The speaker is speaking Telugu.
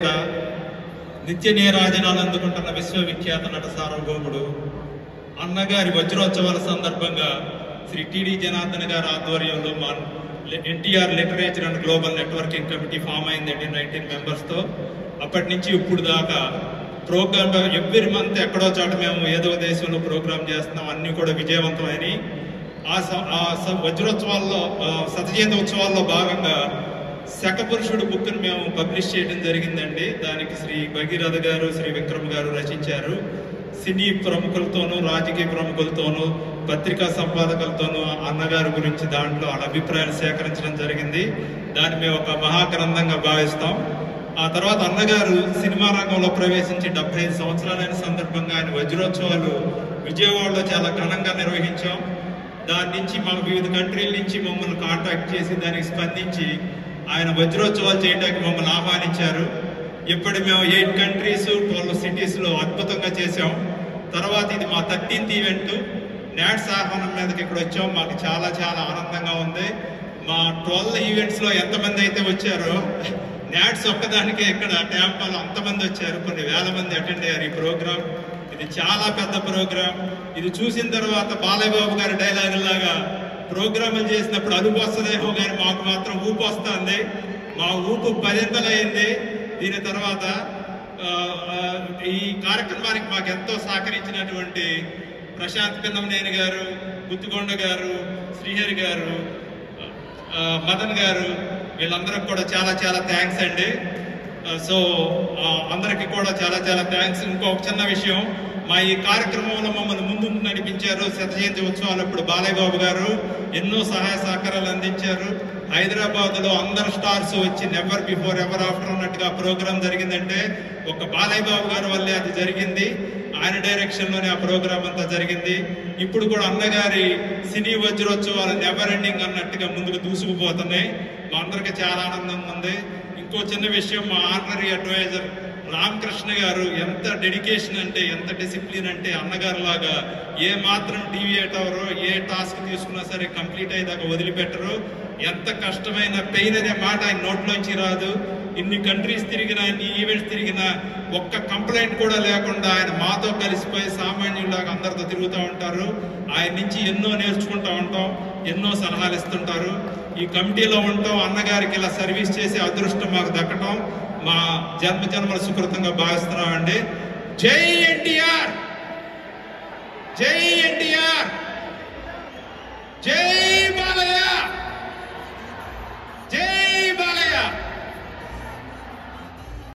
నిత్య నీరాజనాలు అందుకుంటున్న విశ్వవిఖ్యాత నట సార్వభౌముడు అన్నగారి వజ్రోత్సవాల సందర్భంగా శ్రీ టిడి జనార్దన్ గారి ఆధ్వర్యంలో మా NTR literature and global networking committee form అయిందండి 19 మెంబర్స్తో. అప్పటి నుంచి ఇప్పుడు దాకా ప్రోగ్రామ్ ఎవ్రీ మంత్ ఎక్కడో చోట మేము ఏదో దేశంలో ప్రోగ్రామ్ చేస్తున్నాం. అన్నీ కూడా విజయవంతమైనవి. ఆ వజ్రోత్సవాల్లో శతజయంతి ఉత్సవాల్లో భాగంగా శకపురుషుడు బుక్ని మేము పబ్లిష్ చేయడం జరిగిందండి. దానికి శ్రీ భగీరథ గారు, శ్రీ విక్రమ్ గారు రచించారు. సినీ ప్రముఖులతోనూ, రాజకీయ ప్రముఖులతోనూ, పత్రికా సంపాదకులతోనూ అన్నగారి గురించి దాంట్లో వాళ్ళ అభిప్రాయాలు సేకరించడం జరిగింది. దాన్ని మేము ఒక మహాగ్రంథంగా భావిస్తాం. ఆ తర్వాత అన్నగారు సినిమా రంగంలో ప్రవేశించి 75 సంవత్సరాలైన సందర్భంగా ఆయన వజ్రోత్సవాలు విజయవాడలో చాలా ఘనంగా నిర్వహించాం. దాని నుంచి మాకు వివిధ కంట్రీల నుంచి మమ్మల్ని కాంటాక్ట్ చేసి దానికి స్పందించి ఆయన వజ్రోత్సవాలు చేయడానికి మమ్మల్ని ఆహ్వానించారు. ఇప్పుడు మేము 8 కంట్రీస్ 12 సిటీస్లో అద్భుతంగా చేసాం. తర్వాత ఇది మా 13th ఈవెంట్. నాట్స్ ఆహ్వానం మీదకి ఇక్కడ వచ్చాం. మాకు చాలా చాలా ఆనందంగా ఉంది. మా 12 ఈవెంట్స్లో ఎంతమంది అయితే వచ్చారో నాట్స్ ఒక్కదానికే ఇక్కడ ట్యాంపాలో అంతమంది వచ్చారు. కొన్ని వేల మంది అటెండ్ అయ్యారు ఈ ప్రోగ్రామ్. ఇది చాలా పెద్ద ప్రోగ్రామ్. ఇది చూసిన తర్వాత బాలయ్య బాబు గారి డైలాగ్ లాగా ప్రోగ్రాములు చేసినప్పుడు అలుపు వస్తుందేమో కానీ మాకు మాత్రం ఊపు వస్తుంది. మా ఊపు 10 అయింది. దీని తర్వాత ఈ కార్యక్రమానికి మాకు ఎంతో సహకరించినటువంటి ప్రశాంత్ పిన్నమనేని గారు, గుత్తికొండ గారు, శ్రీహరి గారు, మదన్ గారు, వీళ్ళందరికి కూడా చాలా చాలా థ్యాంక్స్ అండి. సో అందరికి కూడా చాలా చాలా థ్యాంక్స్. ఇంకొక చిన్న విషయం, మా ఈ కార్యక్రమంలో మమ్మల్ని ముందు నడిపించారు. శతజయంతి ఉత్సవాలప్పుడు బాలయ్య బాబు గారు ఎన్నో సహాయ సహకారాలు అందించారు. హైదరాబాద్లో అందరు స్టార్స్ వచ్చి నెవర్ బిఫోర్ ఎవర్ ఆఫ్టర్ అన్నట్టుగా ప్రోగ్రాం జరిగిందంటే ఒక బాలయ్య బాబు గారి వల్లే అది జరిగింది. ఆయన డైరెక్షన్లోనే ఆ ప్రోగ్రాం అంతా జరిగింది. ఇప్పుడు కూడా అన్నగారి సినీ వజ్రోత్సవాలు నెవర్ ఎండింగ్ అన్నట్టుగా ముందుకు దూసుకుపోతున్నాయి. మా అందరికీ చాలా ఆనందంగా ఉంది. ఇంకో చిన్న విషయం, మా ఆనరీ అడ్వైజర్ రామకృష్ణ గారు ఎంత డెడికేషన్ అంటే, ఎంత డిసిప్లిన్ అంటే అన్నగారు లాగా ఏ మాత్రం డీవియేట్ అవరో, ఏ టాస్క్ తీసుకున్నా సరే కంప్లీట్ అయ్యేదాకా వదిలిపెట్టరు. ఎంత కష్టమైన పెయిన్ అనే మాట ఆయన నోట్లోంచి రాదు. ఇన్ని కంట్రీస్ తిరిగినా, ఇన్ని ఈవెంట్స్ తిరిగినా ఒక్క కంప్లైంట్ కూడా లేకుండా ఆయన మాతో కలిసిపోయి సామాన్యులాగా అందరితో తిరుగుతూ ఉంటారు. ఆయన నుంచి ఎన్నో నేర్చుకుంటూ ఉంటాం, ఎన్నో సలహాలు ఇస్తుంటారు. ఈ కమిటీలో ఉంటాం, అన్నగారికి ఇలా సర్వీస్ చేసే అదృష్టం మాకు దక్కటం మా జన్మజన్మల సుకృతంగా భావిస్తున్నామండి. జై ఎన్టీఆర్, జై ఎన్టీఆర్, జై